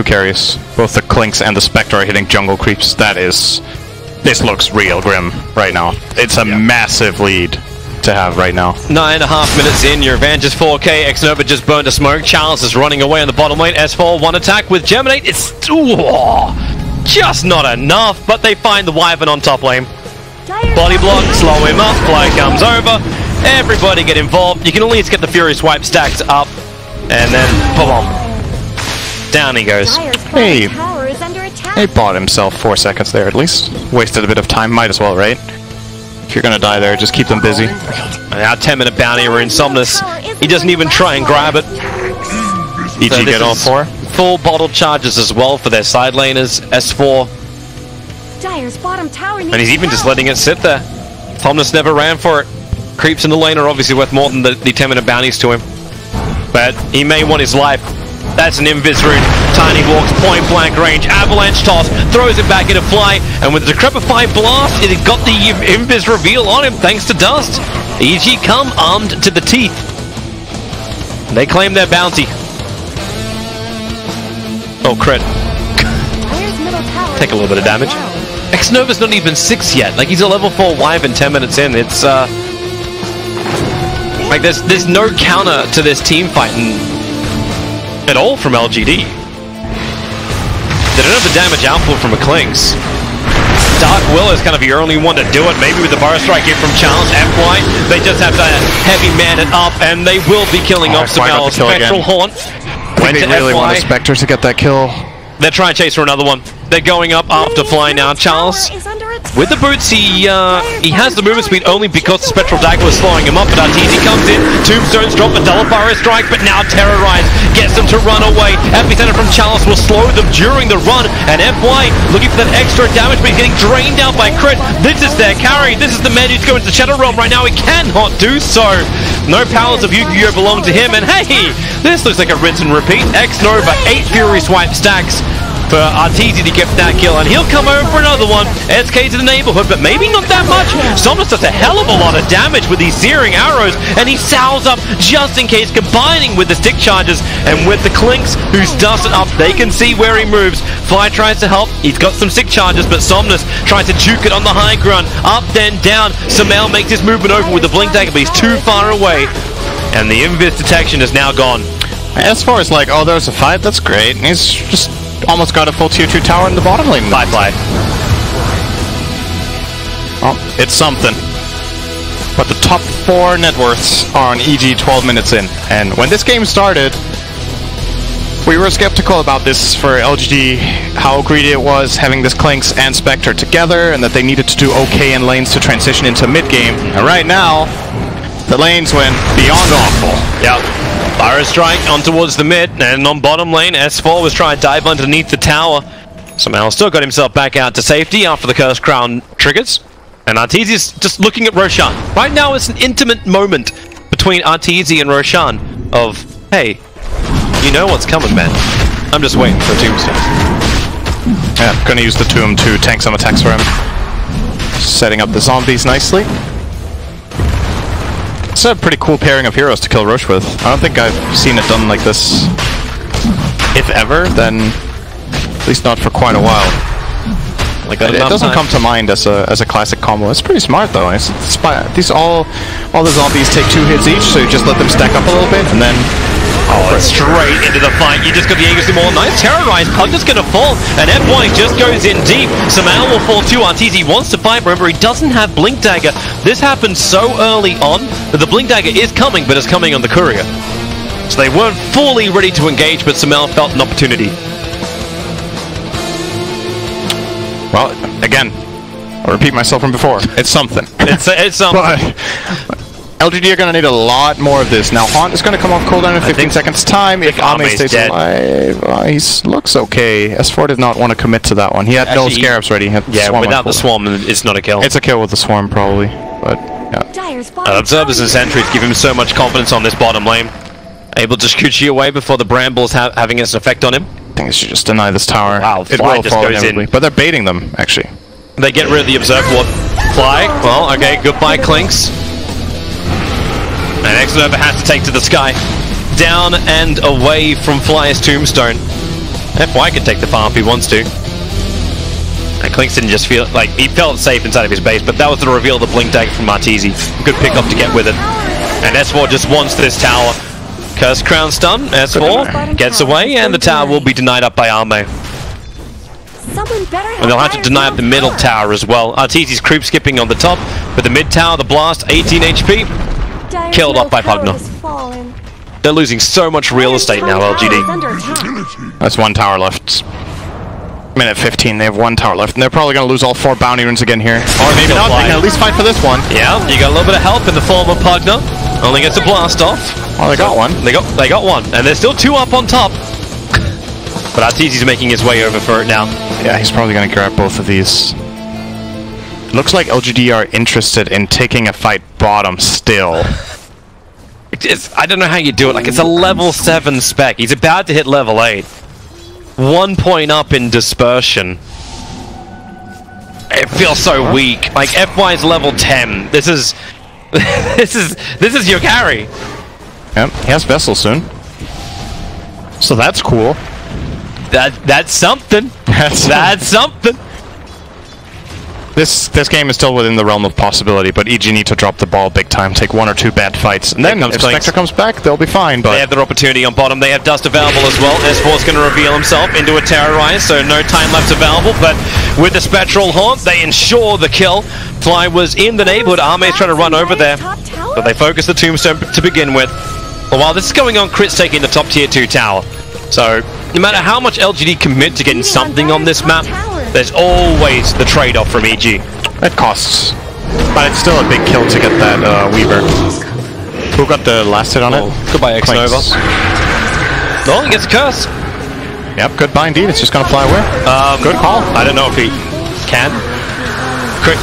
carries. Both the Clinks and the Spectre are hitting jungle creeps. This looks real grim right now. It's a massive lead to have right now. 9.5 minutes in, your advantage is 4k. X-Nova just burned a smoke. Chalice is running away on the bottom lane. S4, 1 attack with Geminate. It's just not enough, but they find the Wyvern on top lane. Body block, slow him up, Fly comes over. Everybody get involved. You can at least get the Fury Swipe stacked up, and then boom, down he goes. Hey, he bought himself 4 seconds there at least. Wasted a bit of time, might as well, right? If you're gonna die there, just keep them busy. And now 10-minute bounty, we're in Somnus. He doesn't even try and grab it. EG so get all 4? Full bottle charges as well for their side laners, S4. And he's even just letting it sit there. Somnus never ran for it. Creeps in the lane are obviously worth more than the 10-minute bounties to him. But he may want his life. That's an Invis rune. Tiny walks, point blank range, avalanche toss, throws it back into Fly, and with the Decrepify blast, it got the Invis reveal on him thanks to Dust. EG come armed to the teeth. They claim their bounty. Oh, crit. Take a little bit of damage. X-Nova's not even 6 yet. Like, he's a level 4 Wyvern 10 minutes in. It's, like, there's no counter to this team fighting at all from LGD. They don't have the damage output from a Clinks. Dark Will is kind of your only one to do it. Maybe with the Burrow Strike here from Challenge FY. They just have to heavy man it up, and they will be killing off Samel. Spectral Haunt. Went to really want a Spectre to get that kill. They're trying to chase for another one. They're going up after Fly now. Charles with the boots, he has the movement speed only because the Spectral Dagger was slowing him up, but Arteezy comes in, Tombstones drop a double fire strike, but now Terrorize gets them to run away. Epicenter from Chalice will slow them during the run, and FY looking for that extra damage, but he's getting drained out by Crit. This is their carry, this is the man who's going to the Shadow Realm right now, he cannot do so. No powers of Yu-Gi-Oh! Belong to him, and hey, this looks like a rinse and repeat. X-Nova, 8 Fury Swipe stacks for Arteezy to get that kill, and he'll come over for another one. SK to the neighborhood, but maybe not that much. Somnus does a hell of a lot of damage with these searing arrows, and he sows up just in case, combining with the stick charges, and with the Clinks, who's dusted up, they can see where he moves. Fly tries to help, he's got some stick charges, but Somnus tries to juke it on the high ground, up then down. Sumail makes his movement over with the Blink Dagger, but he's too far away, and the invis detection is now gone. As far as like, oh, there's a fight, that's great. He's just almost got a full tier 2 tower in the bottom lane. Fly. Oh, it's something. But the top 4 net worths are on EG 12 minutes in. And when this game started, we were skeptical about this for LGD, how greedy it was having this Clinks and Spectre together, and that they needed to do okay in lanes to transition into mid-game. And right now, the lanes went beyond awful. Yep. Fire strike on towards the mid, and on bottom lane, S4 was trying to dive underneath the tower. Somehow still got himself back out to safety after the Cursed Crown triggers. And Arteezy's just looking at Roshan. Right now it's an intimate moment between Arteezy and Roshan of, hey, you know what's coming, man. I'm just waiting for a tombstone. Yeah, gonna use the tomb to tank some attacks for him. Setting up the zombies nicely. It's a pretty cool pairing of heroes to kill Roche with. I don't think I've seen it done like this. If ever, then at least not for quite a while. Like it doesn't come to mind as a classic combo. It's pretty smart though. These all the zombies take 2 hits each, so you just let them stack up a little bit, and then straight into the fight. You just got the Aegis more. Nice Terrorize. Pug is going to fall, and FY just goes in deep. Sumail will fall too. Arteezy wants to fight. Remember, he doesn't have Blink Dagger. This happened so early on that the Blink Dagger is coming, but it's coming on the Courier. So they weren't fully ready to engage, but Sumail felt an opportunity. Well, again, I'll repeat myself from before. It's something. It's something. But LGD are going to need a lot more of this. Now, Haunt is going to come off cooldown in 15 seconds time. If Ame stays alive, he looks okay. S4 did not want to commit to that one. He had no Scarabs ready. Yeah, without the Swarm, it's not a kill. It's a kill with the Swarm, probably. But, yeah. Observers and Sentries give him so much confidence on this bottom lane. Able to Shuchi away before the Brambles having its effect on him. I think they should just deny this tower. Wow, it Fly will just fall goes in. But they're baiting them, actually. They get rid of the Observe Ward. Fly, well, okay, goodbye Clinks. And X-Nova has to take to the sky. Down and away from Fly's Tombstone. FY can take the farm if he wants to. And Clinks didn't just feel like he felt safe inside of his base, but that was the reveal of the Blink Dagger from Arteezy. Good pickup to get with it. And S4 just wants this tower. Cursed Crown stun, S4 gets away, and the tower will be denied up by Ame. And they'll have to deny up the middle tower as well. Arteezy's creep skipping on the top, but the mid tower, the blast, 18 HP, killed off by Pugna. They're losing so much real estate now, LGD. That's 1 tower left. Minute 15, they have 1 tower left, and they're probably going to lose all 4 bounty runes again here. Or maybe not, they can at least fight for this one. Yeah, you got a little bit of help in the form of Pugna. Only gets a blast off. Oh, they got one. They got one, and there's still 2 up on top. But Arteezy's making his way over for it now. Yeah, he's probably going to grab both of these. Looks like LGD are interested in taking a fight bottom still. I don't know how you do it. Like, it's a level 7 spec. He's about to hit level 8. 1 point up in dispersion. It feels so weak. Like, FY's level 10. This is this is your carry. Yep, he has Vessel soon. So that's cool. That's something. That's something. This game is still within the realm of possibility, but EG need to drop the ball big time, take 1 or 2 bad fights, and then if Spectre comes back, they'll be fine. But they have their opportunity on bottom. They have Dust available as well. S4's going to reveal himself into a Terrorize, so no time lapse available. But with the Spectral Haunt, they ensure the kill. Fly was in the neighborhood. Ame's trying to run over there, but they focus the Tombstone to begin with. But while this is going on, Crit's taking the top tier 2 tower. So no matter how much LGD commit to getting something on this map, there's always the trade-off from EG. It costs. But it's still a big kill to get that Weaver. Who got the last hit on it? Goodbye, X-Nova. No, he gets a curse. Yep, goodbye indeed. It's just gonna fly away. Good call. I don't know if he can. Crit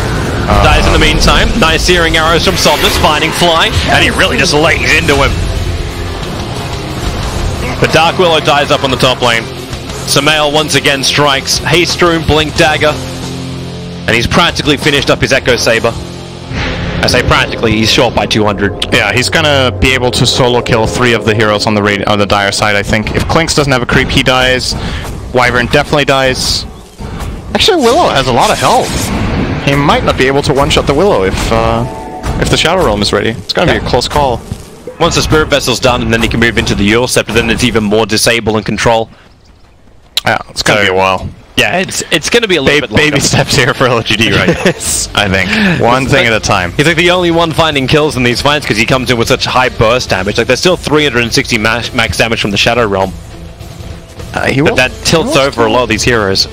dies in the meantime. Nice searing arrows from Somnus, finding Fly, and he really just lays into him. The Dark Willow dies up on the top lane. Samael once again strikes. Haste Rune, Blink Dagger, and he's practically finished up his Echo Saber. I say practically, he's short by 200. Yeah, he's gonna be able to solo kill 3 of the heroes on the Dire side, I think. If Clinks doesn't have a creep, he dies. Wyvern definitely dies. Actually, Willow has a lot of health. He might not be able to one-shot the Willow if the Shadow Realm is ready. It's gonna be a close call. Once the Spirit Vessel's done, and then he can move into the Eul Scepter, then it's even more disable and control. Yeah, it's gonna be a while. Yeah, it's going to be a little bit longer. Baby steps here for LGD right now, I think. One thing at a time. He's like the only one finding kills in these fights because he comes in with such high burst damage. Like, there's still 360 max damage from the Shadow Realm. But that tilts over a lot of these heroes.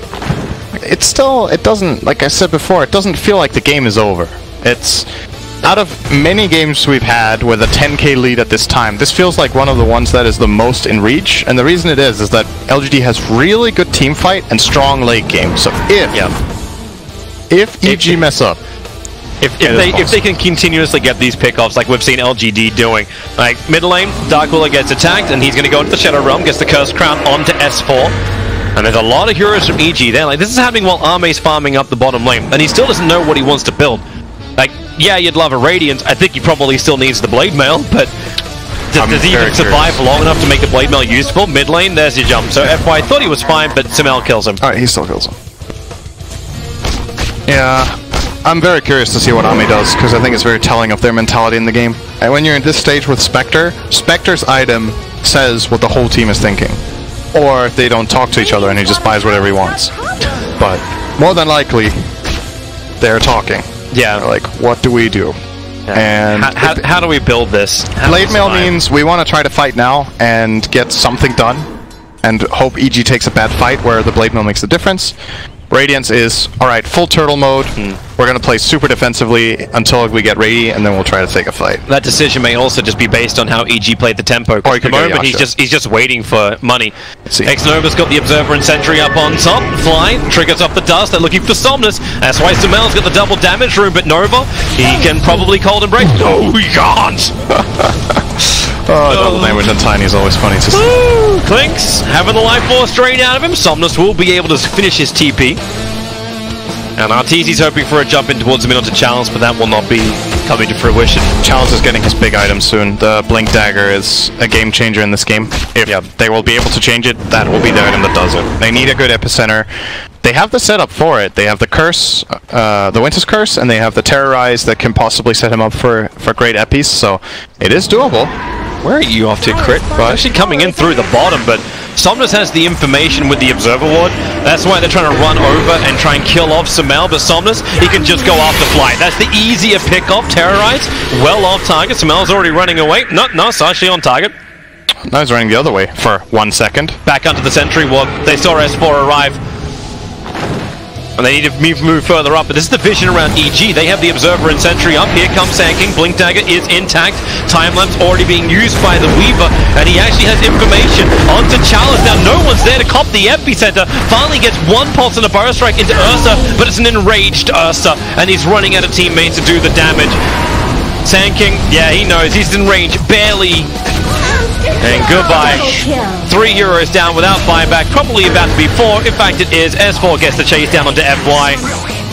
It's still, it doesn't, like I said before, it doesn't feel like the game is over. It's, out of many games we've had with a 10k lead at this time, this feels like one of the ones that is the most in reach, and the reason it is that LGD has really good team fight and strong late game. So if EG mess up, if they can continuously get these pickoffs like we've seen LGD doing, like mid lane, Dark Willow gets attacked and he's going to go into the Shadow Realm, gets the Cursed Crown onto S4. And there's a lot of heroes from EG there. Like, this is happening while Arme's farming up the bottom lane, and he still doesn't know what he wants to build. Like, yeah, you'd love a Radiant. I think he probably still needs the Blade Mail, but does he even survive long enough to make the Blade Mail useful? Mid lane, there's your jump. So FY thought he was fine, but Samael kills him. Alright, he still kills him. Yeah, I'm very curious to see what Arme does, because I think it's very telling of their mentality in the game. And when you're in this stage with Spectre, Spectre's item says what the whole team is thinking. Or they don't talk to each other and he just buys whatever he wants. But more than likely, they're talking. Yeah. They're like, what do we do? Yeah. And how do we build this? Blade Mail means we want to try to fight now and get something done and hope EG takes a bad fight where the Blade Mail makes the difference. Radiance is, alright, full turtle mode. We're going to play super defensively until we get ready, and then we'll try to take a fight. That decision may also just be based on how EG played the tempo. Or at the moment, he's just waiting for money. X-Nova's got the Observer and Sentry up on top. Fly triggers up the dust. They're looking for Somnus. That's why Samael's got the double damage room, but Nova, he can probably cold and break. No, he can't! Double damage on Tiny is always funny to see. Clinks having the life force drained out of him. Somnus will be able to finish his TP. And Arteezy's hoping for a jump in towards the middle to Chalice, but that will not be coming to fruition. Chalice is getting his big item soon. The Blink Dagger is a game changer in this game. If they will be able to change it, that will be the item that does it. They need a good epicenter. They have the setup for it. They have the Curse, the Winter's Curse, and they have the Terrorize that can possibly set him up for great epis, so it is doable. Where are you off to, Crit? Actually coming in through the bottom, but Somnus has the information with the Observer Ward. That's why they're trying to run over and try and kill off Samael, but Somnus, he can just go after Fly. That's the easier pick-off. Terrorize, well off target. Samael's already running away. No, it's actually on target. No, he's running the other way for 1 second. Back onto the Sentry Ward. They saw S4 arrive. And they need to move further up, but this is the vision around EG. They have the Observer and Sentry up. Here comes Sand King. Blink Dagger is intact. Time Lapse already being used by the Weaver, and he actually has information onto Chalice. Now no one's there to cop the epicenter. Finally gets one pulse and a Burrow Strike into Ursa, but it's an enraged Ursa, and he's running out of teammates to do the damage. Sand King, yeah, he knows. He's in range, barely. And goodbye. 3 heroes down without buyback. Probably about to be 4. In fact, it is. S4 gets the chase down onto FY.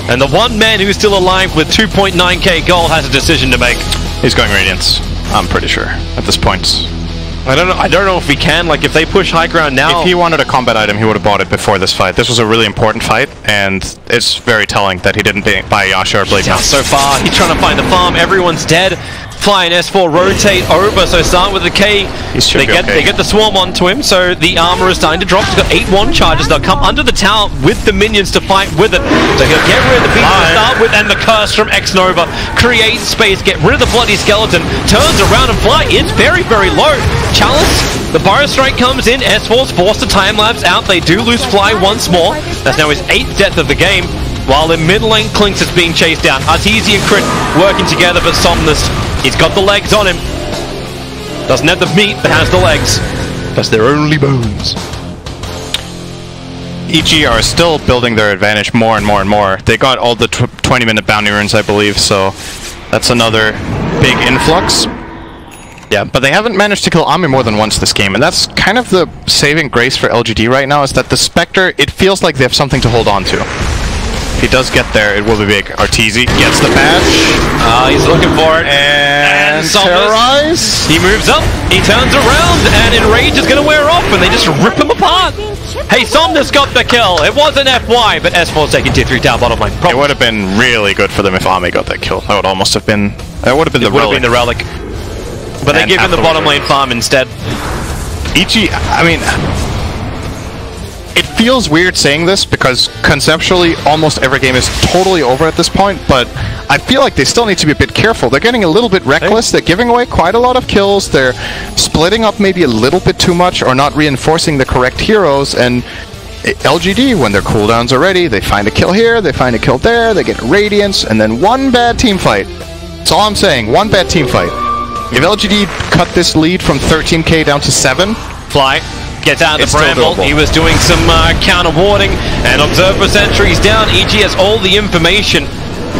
And the one man who's still alive with 2.9k gold has a decision to make. He's going Radiance, I'm pretty sure, at this point. I don't know if we can. Like, if they push high ground now... If he wanted a combat item, he would have bought it before this fight. This was a really important fight, and it's very telling that he didn't buy Yasha or Blade Mail. So far, he's trying to find the farm. Everyone's dead. Fly and S4 rotate over, so start with the K. They get the swarm onto him, so the armor is starting to drop. He's got 8-1 charges. They'll come under the tower with the minions to fight with it. So he'll get rid of the beast to start with, and the curse from X-Nova creates space, get rid of the bloody skeleton, turns around and Fly is very, very low. Chalice, the Bio Strike comes in, S4's forced to time-lapse out. They do lose Fly once more. That's now his 8th death of the game. While in mid lane, Clinks is being chased down. Arteezy and Crit working together, but Somnus, he's got the legs on him. Doesn't have the meat, but has the legs. Because they're only bones. EG are still building their advantage more and more and more. They got all the 20-minute bounty runes, I believe, so that's another big influx. Yeah, but they haven't managed to kill Ami more than once this game, and that's kind of the saving grace for LGD right now, is that the Spectre, it feels like they have something to hold on to. If he does get there, it will be big. Arteezy gets the badge. He's looking for it. And Terrorize. He moves up, he turns around, and Enrage is going to wear off, and they just rip him apart. Hey, Somnus got the kill. It was an FY, but S4's taking tier 3 down bottom line. It would have been really good for them if Ami got that kill. That would almost have been... That would have been the relic. But they give him the bottom lane farm instead. EG, I mean... It feels weird saying this because conceptually almost every game is totally over at this point, but I feel like they still need to be a bit careful. They're getting a little bit reckless, they're giving away quite a lot of kills, they're splitting up maybe a little bit too much or not reinforcing the correct heroes, and LGD, when their cooldowns are ready, they find a kill here, they find a kill there, they get a Radiance, and then one bad team fight. That's all I'm saying, one bad team fight. If LGD cut this lead from 13k down to 7... Fly gets out of the bramble. He was doing some counter warding, and Observer Sentry's down. EG has all the information.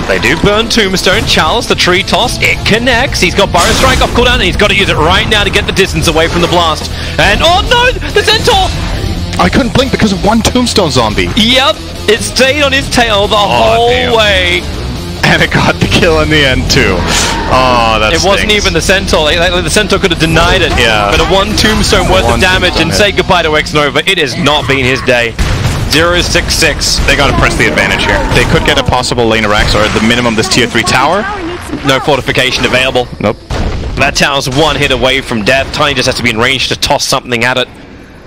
They do burn Tombstone. Chalice, the tree toss, it connects. He's got Bio Strike off cooldown, and he's got to use it right now to get the distance away from the blast. And oh no, the Centaur! I couldn't blink because of one Tombstone zombie. Yep, it stayed on his tail the whole way. And it got the kill in the end too. Oh, that It wasn't even the Centaur. The Centaur could have denied it. Yeah. But a one Tombstone worth of damage, and say goodbye to X-Nova. It has not been his day. 0-6-6. They got to press the advantage here. They could get a possible lane of Rax, or at the minimum this tier 3 tower. No fortification available. Nope. That tower's one hit away from death. Tiny just has to be in range to toss something at it.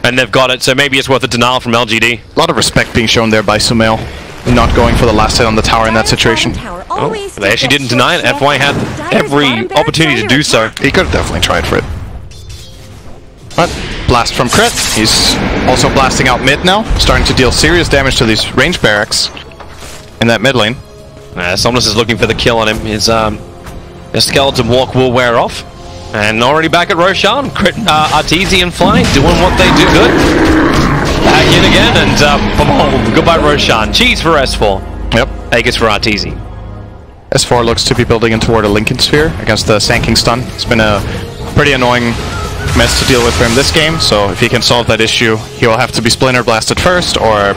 And they've got it, so maybe it's worth a denial from LGD. A lot of respect being shown there by Sumail. Not going for the last hit on the tower in that situation. Oh, they actually didn't deny it. FY had every opportunity to do so. He could have definitely tried for it. But blast from Crit. He's also blasting out mid now, starting to deal serious damage to these range barracks in that mid lane. Somnus is looking for the kill on him. His skeleton walk will wear off. And already back at Roshan. Crit, Arteezy and Fly doing what they do good. Back in again, and boom, goodbye Roshan. Cheese for S4. Yep. Aegis for Arteezy. S4 looks to be building in toward a Lincoln Sphere against the Sanking Stun. It's been a pretty annoying mess to deal with for him this game, so if he can solve that issue, he will have to be Splinter Blasted first, or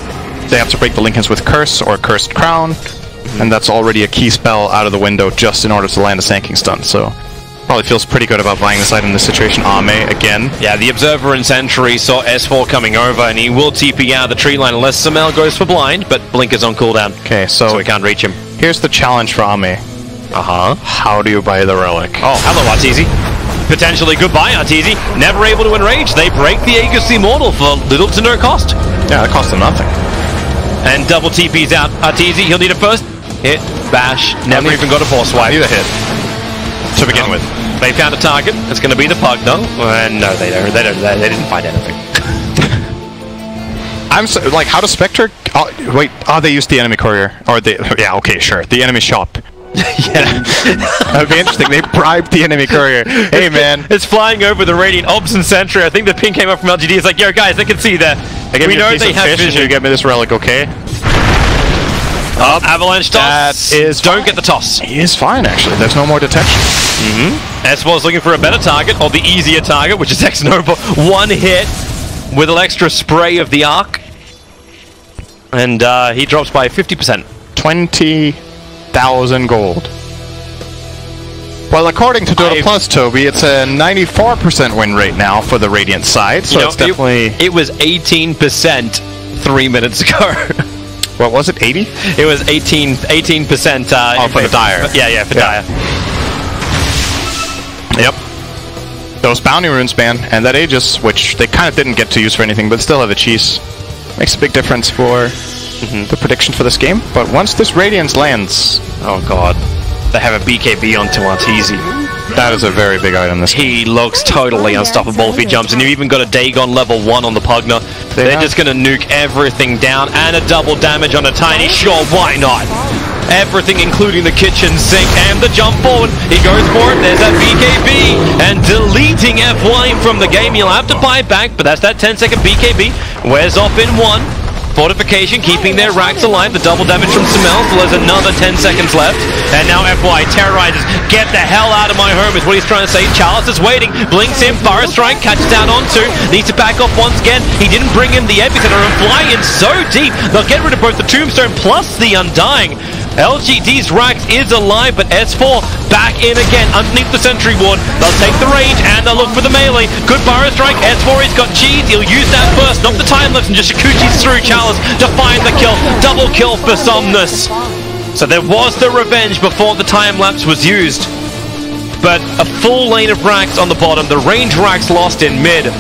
they have to break the Lincolns with Curse or Cursed Crown, and that's already a key spell out of the window just in order to land a Sanking Stun, so... Probably feels pretty good about buying the side in this situation. Ame again. Yeah, the Observer and Sentry saw S4 coming over, and he will TP out of the tree line unless Sumail goes for blind, but Blink is on cooldown. Okay, so we can't reach him. Here's the challenge for Ame. How do you buy the relic? Oh, hello Arteezy. Potentially goodbye Arteezy. Never able to enrage. They break the Aegis Immortal for little to no cost. Yeah, that cost them nothing. And double TP's out. Arteezy, he'll need a first hit. Bash. Never even got a force swipe. Need a hit. To begin with. They found a target. It's going to be the pug, though. No, they didn't find anything. I'm so, like, how does Spectre... wait, they used the enemy courier. Or they... Yeah, okay, sure. The enemy shop. Yeah. That would be interesting. They bribed the enemy courier. Hey, man. It's flying over the Radiant Ops and Sentry. I think the ping came up from LGD. It's like, yo, guys, I can see that. We know they have vision. You get me this relic, okay? Avalanche toss. That is don't get the toss. He is fine, actually. There's no more detection. S4 is looking for a better target, or the easier target, which is X-Nova. One hit with an extra spray of the arc. And he drops by 50%. 20,000 gold. Well, according to Dota Plus, Toby, it's a 94% win rate now for the Radiant side, so it's definitely... It was 18% 3 minutes ago. What was it, 80? It was 18%. Oh, for the Dire. Yeah, for Dire. Yep. Those bounty runes, man, and that Aegis, which they kind of didn't get to use for anything, but still have a cheese. Makes a big difference for the prediction for this game. But once this Radiance lands... Oh god. They have a BKB onto Arteezy. That is a very big item this game. He looks totally unstoppable if he jumps, and you've even got a Dagon level 1 on the Pugna. They're just going to nuke everything down, and a double damage on a Tiny. Sure, why not? Everything, including the kitchen sink and the jump forward. He goes for it. There's that BKB. And deleting FY from the game. You'll have to buy it back, but that's that 10-second BKB. Wears off in 1. Fortification, keeping their racks alive. The double damage from Samel, so there's another 10 seconds left. And now FY terrorizes. Get the hell out of my home is what he's trying to say. Charles is waiting. Blinks in. Fire Strike catches down on 2. Needs to back off once again. He didn't bring in the Epicenter and fly in so deep. They'll get rid of both the Tombstone plus the Undying. LGD's Rax is alive, but S4 back in again underneath the Sentry Ward. They'll take the range and they'll look for the melee. Good Fire Strike. S4 has got cheese. He'll use that first. Not the time lapse and just Shakuchi's through Chalice to find the kill. Double kill for Somnus. So there was the revenge before the time lapse was used. But a full lane of Rax on the bottom. The range Rax lost in mid.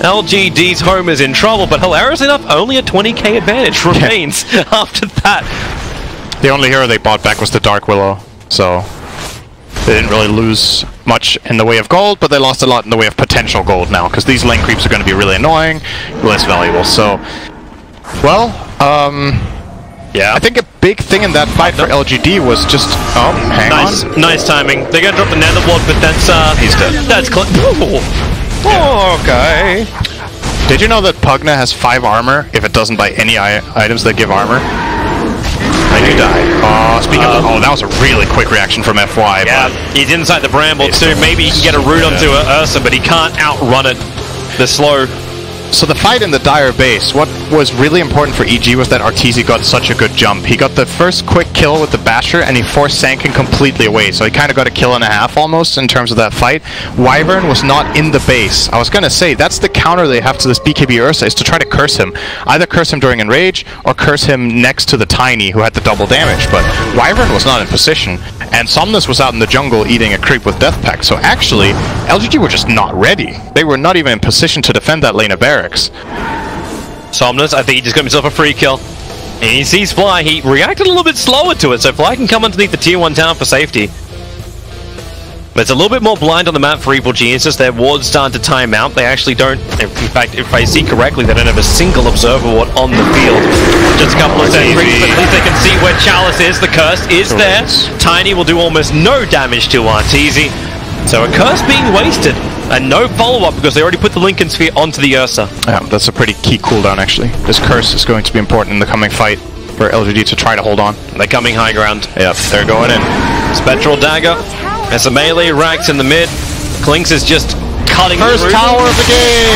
LGD's home is in trouble, but hilariously enough, only a 20k advantage remains after that. The only hero they bought back was the Dark Willow, so they didn't really lose much in the way of gold, but they lost a lot in the way of potential gold now, because these lane creeps are going to be really annoying, less valuable. So, well, yeah, I think a big thing in that fight for LGD was just hang on. Nice timing. They're going to drop the Nether Ward, but that's he's dead. That's okay. Did you know that Pugna has 5 armor if it doesn't buy any items that give armor? Then you die. Speaking of, that was a really quick reaction from FY. Yeah, but he's inside the bramble too. Maybe he can get a root onto Ursa, but he can't outrun it. The slow. So the fight in the Dire base, what was really important for EG was that Arteezy got such a good jump. He got the first quick kill with the Basher, and he forced Sankin completely away, so he kind of got a kill and a half almost in terms of that fight. Wyvern was not in the base. I was going to say, that's the counter they have to this BKB Ursa, is to try to curse him. Either curse him during Enrage, or curse him next to the Tiny, who had the double damage, but Wyvern was not in position, and Somnus was out in the jungle eating a creep with Death Pact, so actually, LGD were just not ready. They were not even in position to defend that lane of Barracks. Somnus, I think he just got himself a free kill. And he sees Fly. He reacted a little bit slower to it, so Fly can come underneath the tier 1 town for safety. But it's a little bit more blind on the map for Evil Geniuses. Their wards starting to time out. They actually don't, in fact, if I see correctly, they don't have a single observer ward on the field. Just a couple of sentries, but at least they can see where Chalice is. The curse is there. Tiny will do almost no damage to Arteezy. So a curse being wasted. And no follow-up because they already put the Lincoln Sphere onto the Ursa. Yeah, that's a pretty key cooldown actually. This curse is going to be important in the coming fight for LGD to try to hold on. They're coming high ground. Yep, they're going in. Spectral Dagger. There's a melee, Rax in the mid. Clinks is just cutting first tower of the game!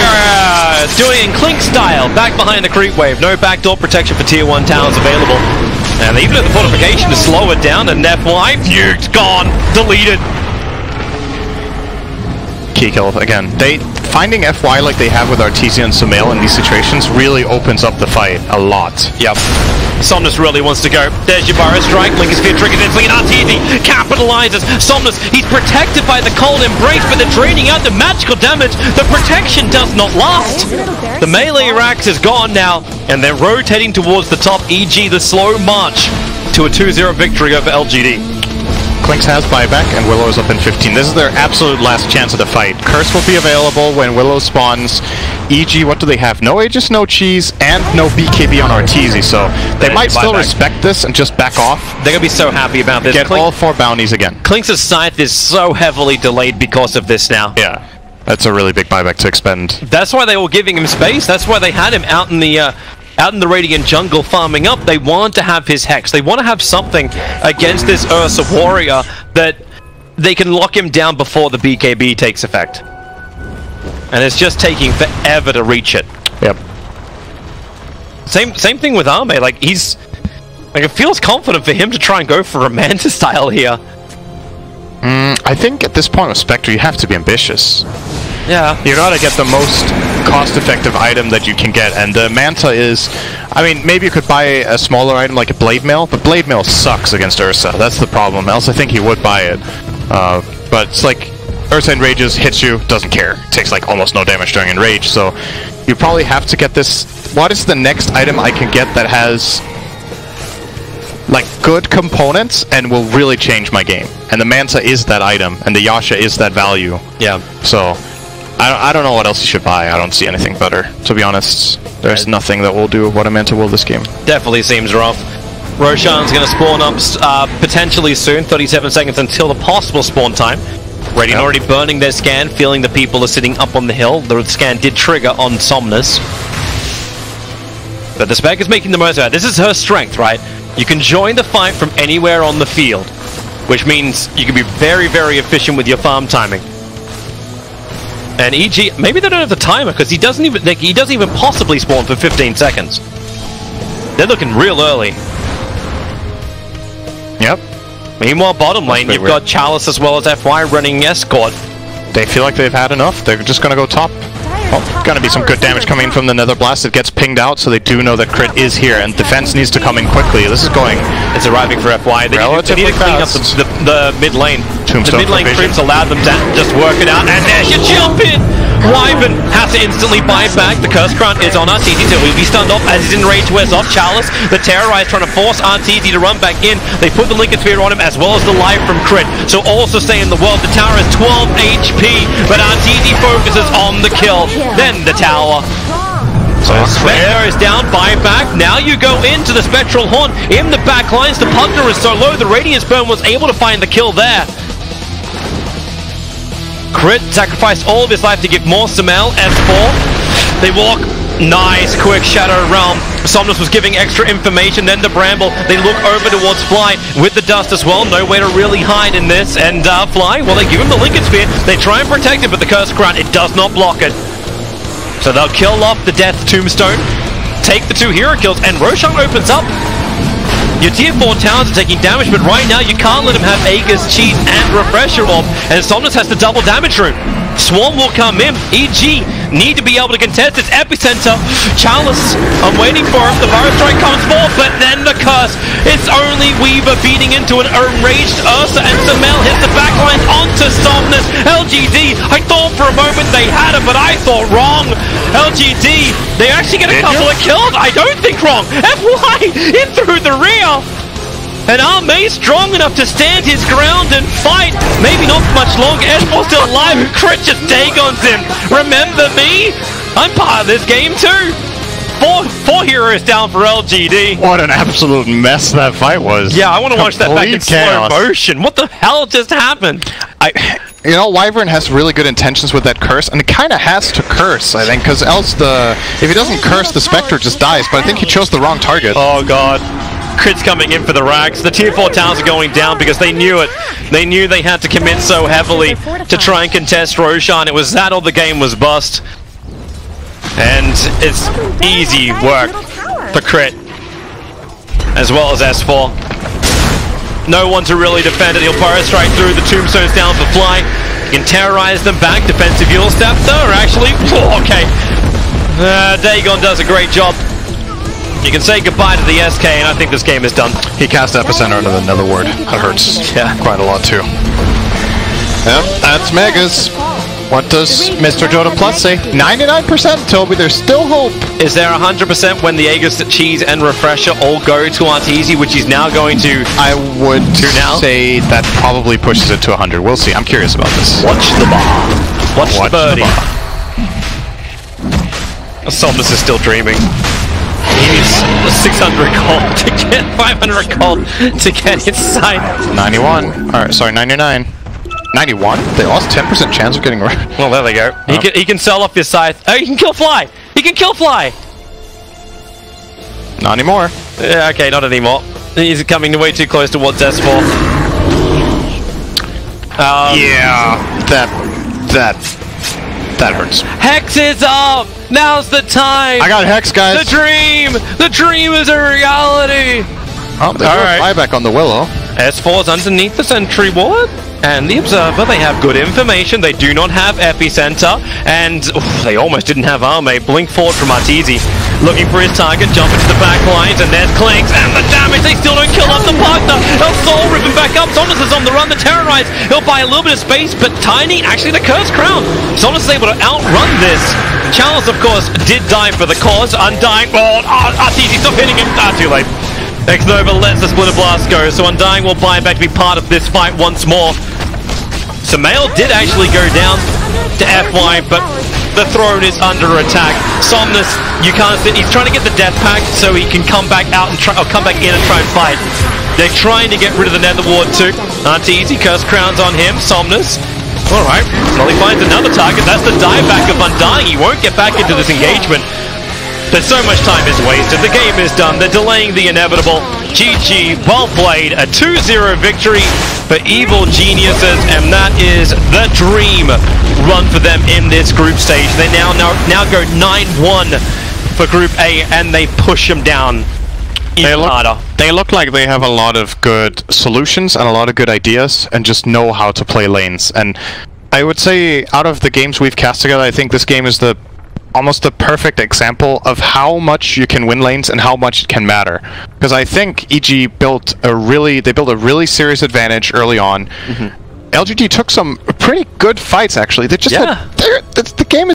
Doing it in Clink style. Back behind the creep wave. No backdoor protection for tier 1 towers available. And even at the fortification to slow it down, and FY nuked, gone, deleted. Key kill again. Finding FY like they have with Arteezy and Sumail in these situations really opens up the fight a lot. Yep. Somnus really wants to go. There's your Burrow Strike. Link is triggers in. Swinging Arteezy capitalizes. Somnus, he's protected by the cold embrace, but they're draining out the magical damage. The protection does not last. The melee Rax is gone now, and they're rotating towards the top. EG, the slow march to a 2-0 victory over LGD. Clinks has buyback, and Willow is up in 15. This is their absolute last chance of the fight. Curse will be available when Willow spawns. EG, what do they have? No Aegis, no Cheese, and no BKB on Arteezy, so they might still respect this and just back off. They're going to be so happy about this. Get all 4 bounties again. Clinks' Scythe is so heavily delayed because of this now. Yeah, that's a really big buyback to expend. That's why they were giving him space. That's why they had him out in the Radiant jungle farming up. They want to have his Hex. They want to have something against this Ursa warrior that they can lock him down before the BKB takes effect. And it's just taking forever to reach it. Yep. Same thing with Arme. Like, it feels confident for him to try and go for a Manta style here. I think at this point with Spectre, you have to be ambitious. Yeah. You gotta get the most cost-effective item that you can get, and the Manta is... I mean, maybe you could buy a smaller item like a Blade Mail, but Blade Mail sucks against Ursa. That's the problem, else I think he would buy it. But it's like... Ursa enrages, hits you, doesn't care. Takes like almost no damage during enrage, so you probably have to get this. What is the next item I can get that has like good components and will really change my game? And the Manta is that item, and the Yasha is that value. Yeah. So I don't know what else you should buy. I don't see anything better, to be honest. There's nothing that will do what a Manta will this game. Definitely seems rough. Roshan's going to spawn up potentially soon. 37 seconds until the possible spawn time. Radiant already burning their scan, feeling the people are sitting up on the hill. The scan did trigger on Somnus. But the Spec is making the most of it. This is her strength, right? You can join the fight from anywhere on the field, which means you can be very, very efficient with your farm timing. And EG, maybe they don't have the timer because he doesn't even possibly spawn for 15 seconds. They're looking real early. Yep. Meanwhile, bottom lane, you've got Chalice as well as FY running escort. They feel like they've had enough. They're just gonna go top. Oh, gonna be some good damage coming in from the Nether Blast. It gets pinged out, so they do know that crit is here, and defense needs to come in quickly. This is going. It's arriving for FY. They need to clean up the mid lane. The mid lane creeps allowed them to just work it out, and there's your jump in! Wyvern has to instantly buy back. The Curse Crown is on RTD, so he'll be stunned off as his enrage wears off. Chalice, the Terrorize, trying to force RTD to run back in. They put the Lincoln Sphere on him as well as the life from crit. So also stay in the world. The tower has 12 HP, but RTD focuses on the kill. Then the tower. So Spectre is down, buy back. Now you go into the Spectral Horn in the back lines. The Pugner is so low, the Radiance Burn was able to find the kill there. Crit sacrificed all of his life to give more Sumail. S4. They walk. Nice, quick Shadow Realm. Somnus was giving extra information, then the Bramble. They look over towards Fly with the dust as well. Nowhere to really hide in this. And Fly, well, they give him the Lincoln Sphere. They try and protect it, but the Curse Crown, it does not block it. So they'll kill off the Death Tombstone, take the 2 hero kills, and Roshan opens up. Your tier 4 towers are taking damage, but right now you can't let him have Aegis, Cheese, and Refresher Orb, and Somnus has the double damage room. Swarm will come in. EG need to be able to contest its epicenter. Chalice, I'm waiting for him. The Burrow Strike comes forth, but then the curse. It's only Weaver beating into an enraged Ursa, and Sumail hits the backlines onto Somnus. LGD, I thought for a moment they had it, but I thought wrong. LGD, they actually get a couple of kills. I don't think wrong. FY in through the rear. And Armay strong enough to stand his ground and fight. Maybe not much longer. S4 still alive. Crit just Dagon's him. Remember me? I'm part of this game too. Four heroes down for LGD. What an absolute mess that fight was. Yeah, I want to watch that back in slow motion. What the hell just happened? You know, Wyvern has really good intentions with that curse, and it kind of has to curse, I think, because else if he doesn't curse, the Spectre just dies. But I think he chose the wrong target. Oh god. Crit's coming in for the racks. The tier 4 towers are going down because they knew it. They knew they had to commit so heavily to try and contest Roshan. It was that or the game was bust. And it's easy work for Crit, as well as S4. No one to really defend it. He'll Burrow Strike through. The Tombstone's down for Fly. He can terrorize them back. Defensive Yule Step though, actually. Okay. Dagon does a great job. You can say goodbye to the SK, and I think this game is done. He cast Epicenter into the Netherward. That hurts quite a lot, too. Yep, that's Megas. What does Mr. Joda Plus say? 99%, Toby. There's still hope. Is there 100% when the Aegis, Cheese, and Refresher all go to Arteezy, which he's now going to... I would say that probably pushes it to 100. We'll see. I'm curious about this. Watch the bar. Watch the birdie. Somnus is still dreaming. He needs 600 gold to get 500 gold to get inside. 91. Alright, sorry, 99. 91? They lost 10% chance of getting rid. Well, there they go. Oh. He can sell off his scythe. Oh, he can kill Fly! He can kill Fly! Not anymore. Yeah, okay, not anymore. He's coming way too close towards S4. Yeah, that hurts. Hex is up! Now's the time! I got Hex, guys! The dream! The dream is a reality! Oh, there's a buyback on the Willow. S4's underneath the sentry ward. And the Observer, they have good information. They do not have Epicenter, and they almost didn't have Arme. Blink forward from Arteezy, looking for his target, jump into the back lines, and there's Clinks, and the damage, they still don't kill off the partner. El Sol ripping back up, Sonus is on the run, the Terrorize, he'll buy a little bit of space, but Tiny, actually the Cursed Crown. Sonus is able to outrun this. Charles, of course, did die for the cause, Undying, Arteezy, stop hitting him, too late. X-Nova lets the Splinter Blast go, so Undying will buy back to be part of this fight once more. Sumail did actually go down to FY, but the throne is under attack. Somnus, you can't sit, he's trying to get the death pack so he can come back out and come back in and try and fight. They're trying to get rid of the Nether Ward too. Arteezy, Curse Crown's on him, Somnus. Alright, well he finds another target, that's the dieback of Undying, he won't get back into this engagement. There's so much time is wasted, the game is done, they're delaying the inevitable. GG, well played, a 2-0 victory for Evil Geniuses, and that is the dream run for them in this group stage. They now go 9-1 for Group A, and they push them down even harder. They look like they have a lot of good solutions and a lot of good ideas, and just know how to play lanes. And I would say, out of the games we've cast together, I think this game is almost the perfect example of how much you can win lanes and how much it can matter. Because I think EG built a really serious advantage early on. LGD took some pretty good fights actually. They just the game